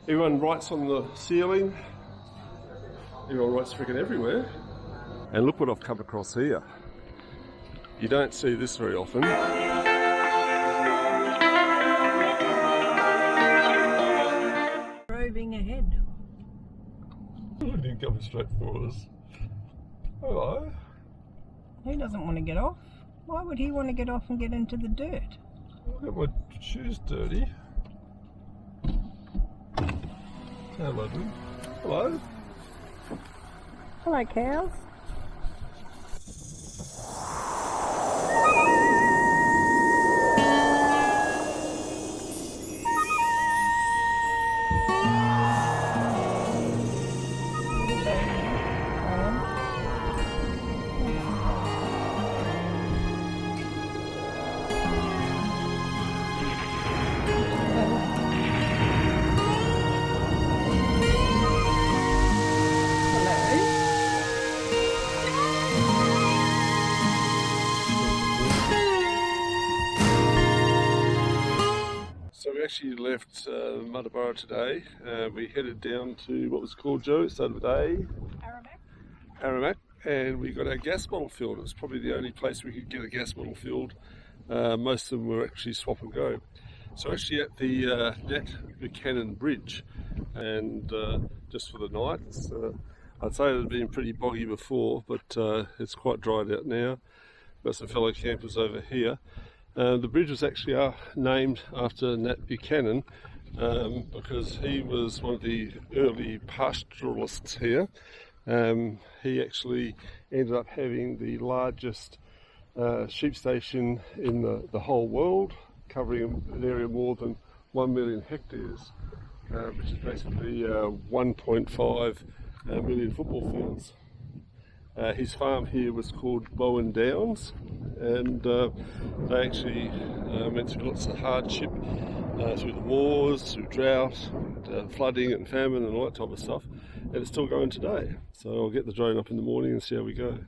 Everyone writes on the ceiling. Everyone writes freaking everywhere. And look what I've come across here. You don't see this very often. Roving ahead. He didn't come straight for us. Hello. He doesn't want to get off. Why would he want to get off and get into the dirt? I've got my shoes dirty. Hello, dude. Hello. Hello, cows. So we actually left Muttaburra today. We headed down to what was called, Joe? It started with A? Aramak. And we got our gas bottle filled. It was probably the only place we could get a gas bottle filled. Most of them were actually swap and go. So actually at the Nat Buchanan Bridge, and just for the night. I'd say it had been pretty boggy before, but it's quite dried out now. Got some fellow campers over here. The bridge was actually named after Nat Buchanan because he was one of the early pastoralists here. He actually ended up having the largest sheep station in the whole world, covering an area more than 1 million hectares, which is basically 1.5 million football fields. His farm here was called Bowen Downs, and they actually went through lots of hardship through the wars, through drought, flooding and famine and all that type of stuff, and it's still going today. So I'll get the drone up in the morning and see how we go.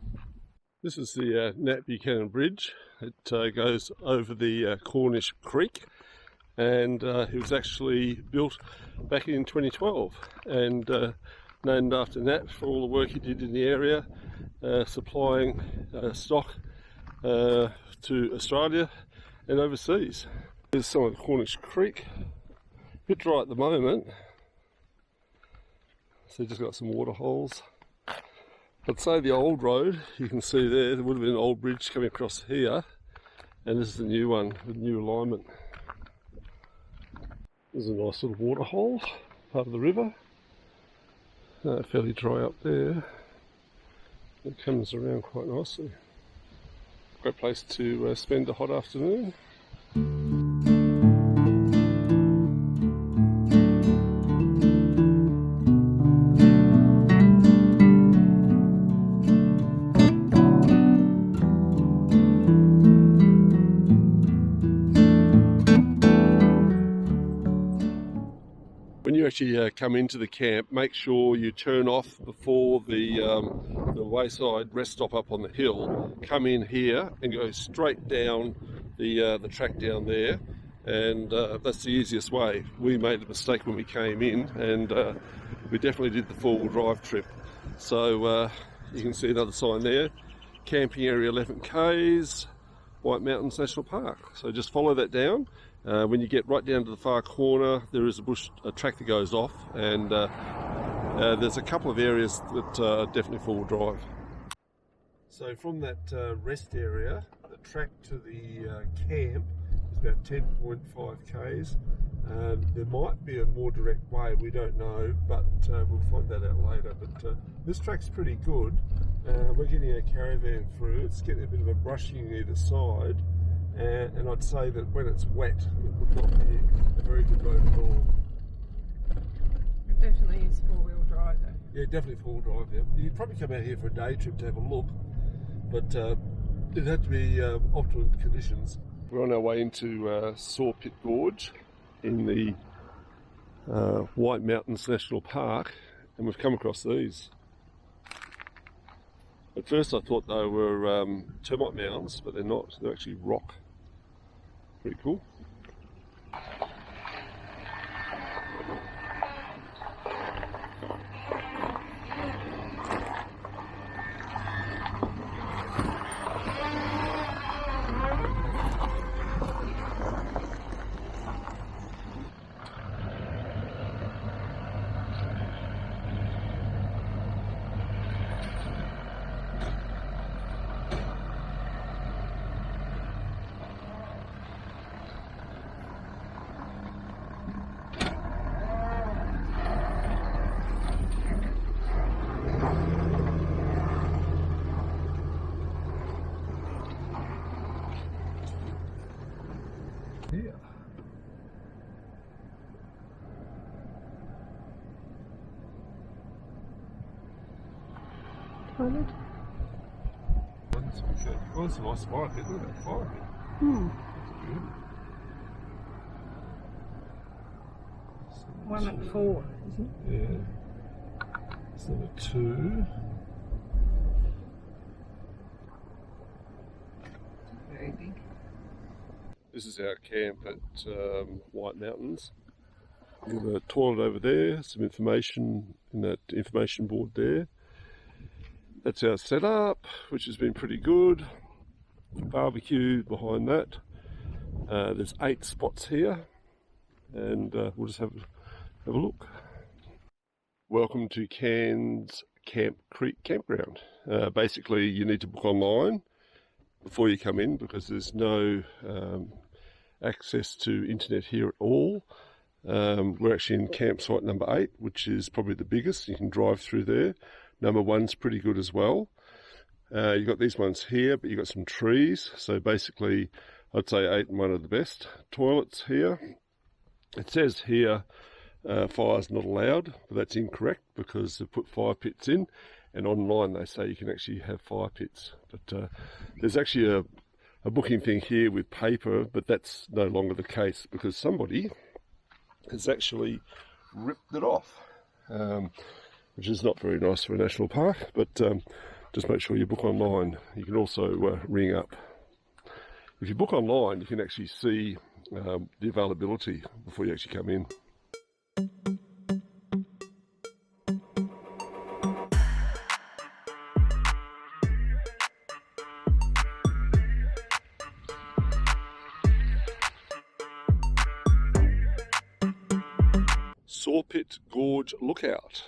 This is the Nat Buchanan Bridge. It goes over the Cornish Creek, and it was actually built back in 2012 and named after Nat for all the work he did in the area, supplying stock to Australia and overseas. Here's some of the Cornish Creek. A bit dry at the moment, so just got some water holes. But say the old road, you can see there would have been an old bridge coming across here, and this is the new one with new alignment. There's a nice little water hole, part of the river. Fairly dry up there. It comes around quite nicely. Great place to spend a hot afternoon. When you actually come into the camp, make sure you turn off before the wayside rest stop up on the hill. Come in here and go straight down the track down there, and that's the easiest way. We made a mistake when we came in, and we definitely did the four-wheel drive trip. So you can see another sign there, camping area 11 Ks, White Mountains National Park. So just follow that down. When you get right down to the far corner, there is a track that goes off, and there's a couple of areas that are definitely four-wheel drive. So from that rest area, the track to the camp is about 10.5 Ks. There might be a more direct way, we don't know, but we'll find that out later. But this track's pretty good. We're getting our caravan through. It's getting a bit of a brushing either side. And I'd say that when it's wet, it would not be a very good road at all. It definitely is four-wheel drive though. Yeah, definitely four-wheel drive, yeah. You'd probably come out here for a day trip to have a look, but it'd have to be optimum conditions. We're on our way into Sawpit Gorge in the White Mountains National Park, and we've come across these. At first I thought they were termite mounds, but they're not. They're actually rock. Pretty cool. Yeah. Toilet. Oh, it's a nice fire pit. Look at that fire pit. That's good. One at 4, isn't it? Yeah. It's number 2. Very big. This is our camp at White Mountains. We have a toilet over there, some information in that information board there. That's our setup, which has been pretty good. Barbecue behind that. There's 8 spots here, and we'll just have a look. Welcome to Cairns Camp Creek Campground. Basically, you need to book online before you come in because there's no access to internet here at all. We're actually in campsite number 8, which is probably the biggest. You can drive through there. Number 1's pretty good as well. You've got these ones here, but you've got some trees. So basically, I'd say 8 and 1 are the best. Toilets here. It says here, fire's not allowed, but that's incorrect because they've put fire pits in. And online they say you can actually have fire pits. But there's actually a booking thing here with paper, but that's no longer the case because somebody has actually ripped it off. Which is not very nice for a national park, but just make sure you book online. You can also ring up. If you book online, you can actually see the availability before you actually come in. Sawpit Gorge Lookout.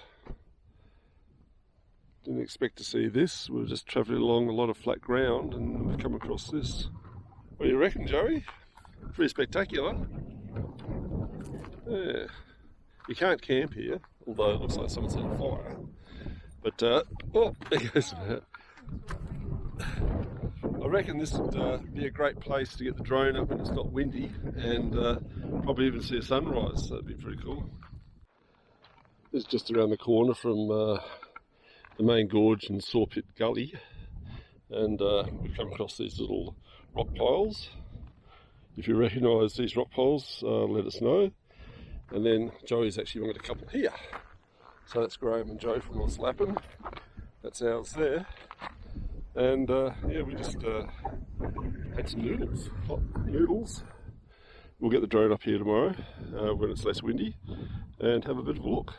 Didn't expect to see this. We were just travelling along a lot of flat ground and we've come across this. What do you reckon, Joey? Pretty spectacular. Yeah. You can't camp here, although it looks like someone's on fire. But, oh, there goes that. I reckon this would be a great place to get the drone up when it's not windy and probably even see a sunrise. That'd be pretty cool. This is just around the corner from the main gorge and Sawpit Gully, and we've come across these little rock piles. If you recognise these rock piles, let us know. And then Joey's actually got a couple here. So that's Graham and Joe from OZLAPN. That's ours there. And yeah, we just had some noodles, hot noodles. We'll get the drone up here tomorrow when it's less windy and have a bit of a look.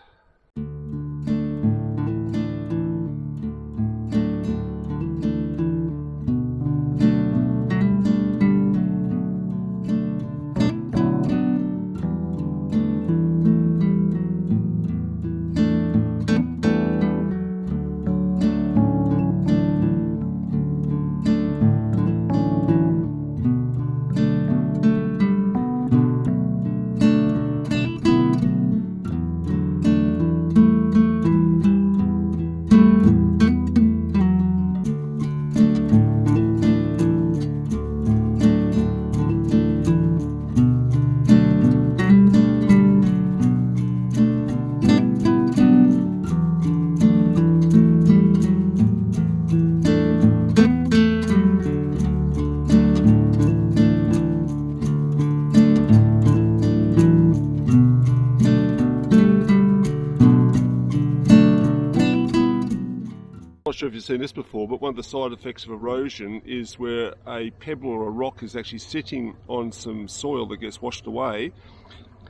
not sure if you've seen this before, but one of the side effects of erosion is where a pebble or a rock is actually sitting on some soil that gets washed away,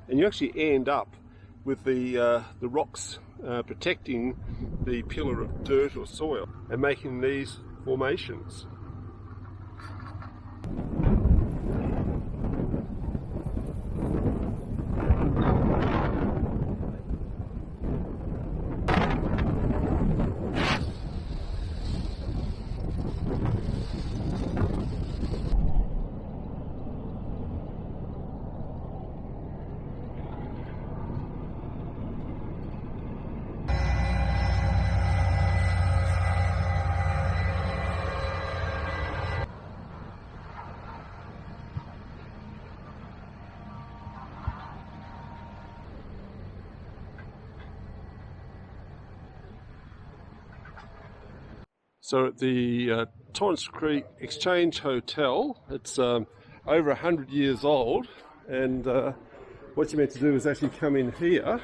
and you actually end up with the rocks protecting the pillar of dirt or soil and making these formations. So at the Torrance Creek Exchange Hotel, it's over 100 years old, and what you're meant to do is actually come in here,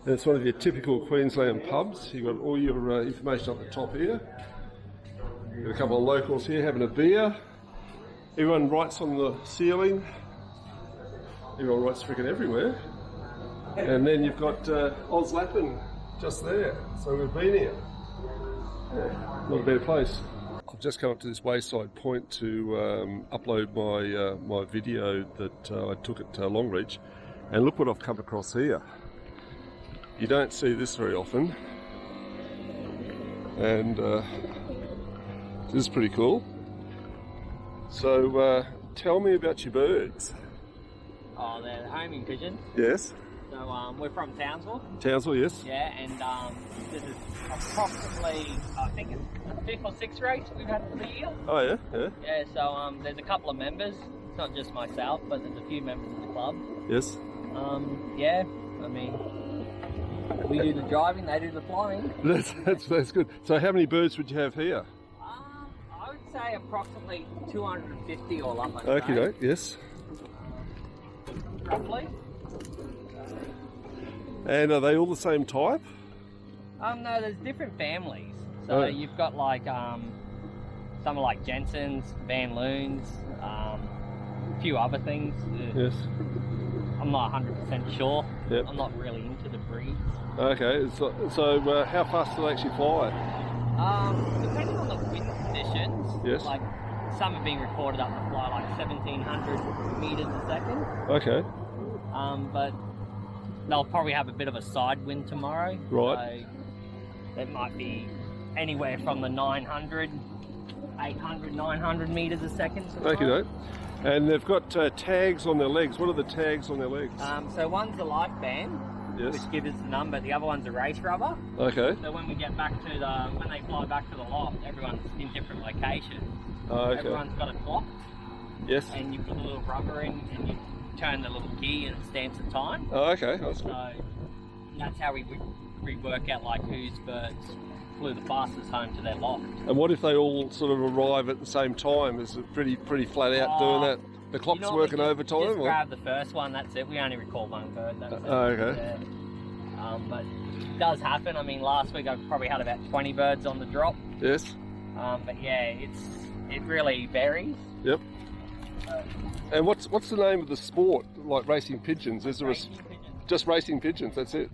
and it's one of your typical Queensland pubs. You've got all your information up the top here. You've got a couple of locals here having a beer. Everyone writes on the ceiling. Everyone writes freaking everywhere. And then you've got OZLAPN just there, so we've been here. Yeah, not a better place. I've just come up to this wayside point to upload my video that I took at Longreach, and look what I've come across here. You don't see this very often, and this is pretty cool. So tell me about your birds. Oh, they're homing pigeons. Yes. So we're from Townsville. Townsville, yes. Yeah, and this is approximately, I think it's the 5th or 6th race we've had for the year. Oh yeah, yeah. Yeah, so there's a couple of members. It's not just myself, but there's a few members of the club. Yes. Yeah, I mean, we do the driving, they do the flying. That's good. So how many birds would you have here? I would say approximately 250 all up. Okay, yes. Roughly. And are they all the same type? No, there's different families. So you've got like some are like Jensen's, Van Loons, a few other things. Yes. I'm not 100% sure. Yep. I'm not really into the breeds. Okay, so how fast do they actually fly? Depending on the wind conditions. Yes. Like some have been recorded up to fly like 1,700 meters a second. Okay. But they'll probably have a bit of a side wind tomorrow. Right. So it might be anywhere from the 800, 900 meters a second. Okay, no. And they've got tags on their legs. What are the tags on their legs? So one's a life band, yes, which gives us the number. The other one's a race rubber. Okay. So when we get back to when they fly back to the loft, everyone's in different locations. Okay. Everyone's got a clock. Yes. And you put a little rubber in, and you turn the little key, and it stamps the time. Oh, okay. That's good. So that's how we work out like whose birds flew the fastest home to their loft. And what if they all sort of arrive at the same time? Is it pretty flat out doing that? The clock's working overtime? Just grab the first one, that's it. We only record one bird, that's it. Oh, okay. Yeah. But it does happen. I mean, last week I probably had about 20 birds on the drop. Yes. But yeah, it really varies. Yep. And what's the name of the sport, like racing pigeons? Is there just racing pigeons, that's it?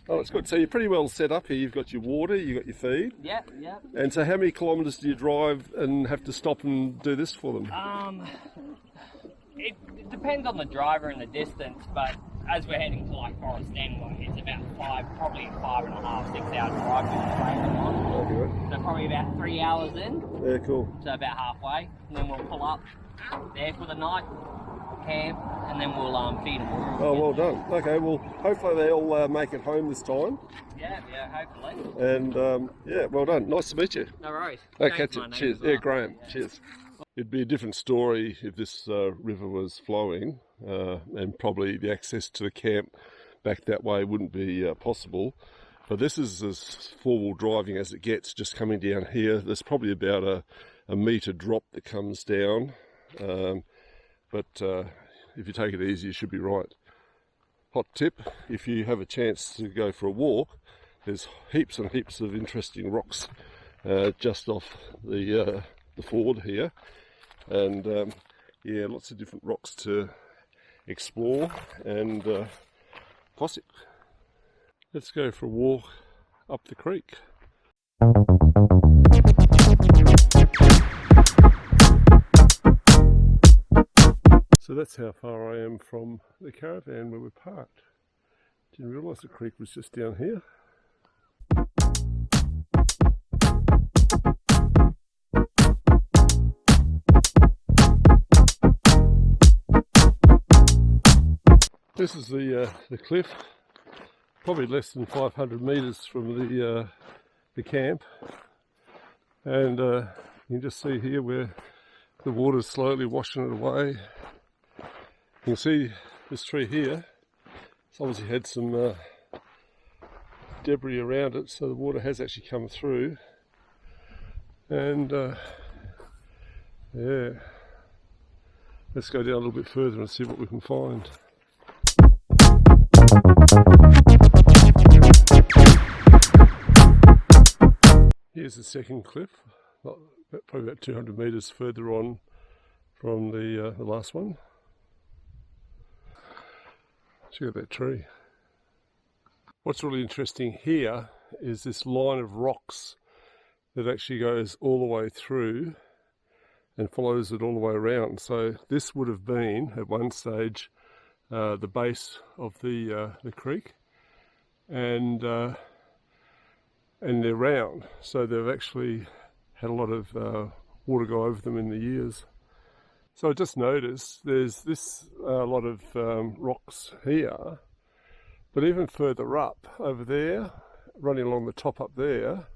Oh, it's good. So you're pretty well set up here. You've got your water, you've got your feed. Yeah, yeah. And so how many kilometres do you drive and have to stop and do this for them? It depends on the driver and the distance, but as we're heading to like Forest End, it's about probably 5.5, 6 hour drive with the trailer on. Okay. So probably about 3 hours in. Yeah, cool. So about halfway, and then we'll pull up there for the night, camp, and then we'll feed them. Oh, well done. Okay, well, hopefully they all make it home this time. Yeah, hopefully. And yeah, well done. Nice to meet you. No worries. Okay, catch it. Cheers. Well. Yeah, Graham. Yeah. Cheers. It'd be a different story if this river was flowing, and probably the access to the camp back that way wouldn't be possible. But this is as four-wheel driving as it gets, just coming down here. There's probably about a metre drop that comes down, but if you take it easy, you should be right. Hot tip, if you have a chance to go for a walk, There's heaps and heaps of interesting rocks just off the ford here, and yeah, lots of different rocks to explore and gossip. Let's go for a walk up the creek. So that's how far I am from the caravan where we're parked. Didn't realise the creek was just down here. This is the cliff, probably less than 500 metres from the camp, and you can just see here where the water's slowly washing it away. You can see this tree here, it's obviously had some debris around it, so the water has actually come through, and yeah, let's go down a little bit further and see what we can find. Here's the second cliff, probably about 200 metres further on from the last one. Check out that tree. What's really interesting here is this line of rocks that actually goes all the way through and follows it all the way around. So this would have been, at one stage, the base of the creek, and they're round, so they've actually had a lot of water go over them in the years. So I just noticed there's this lot of rocks here, but even further up over there, running along the top up there,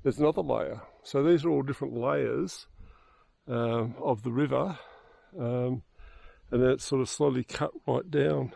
there's another layer. So these are all different layers of the river, and then it's sort of slowly cut right down.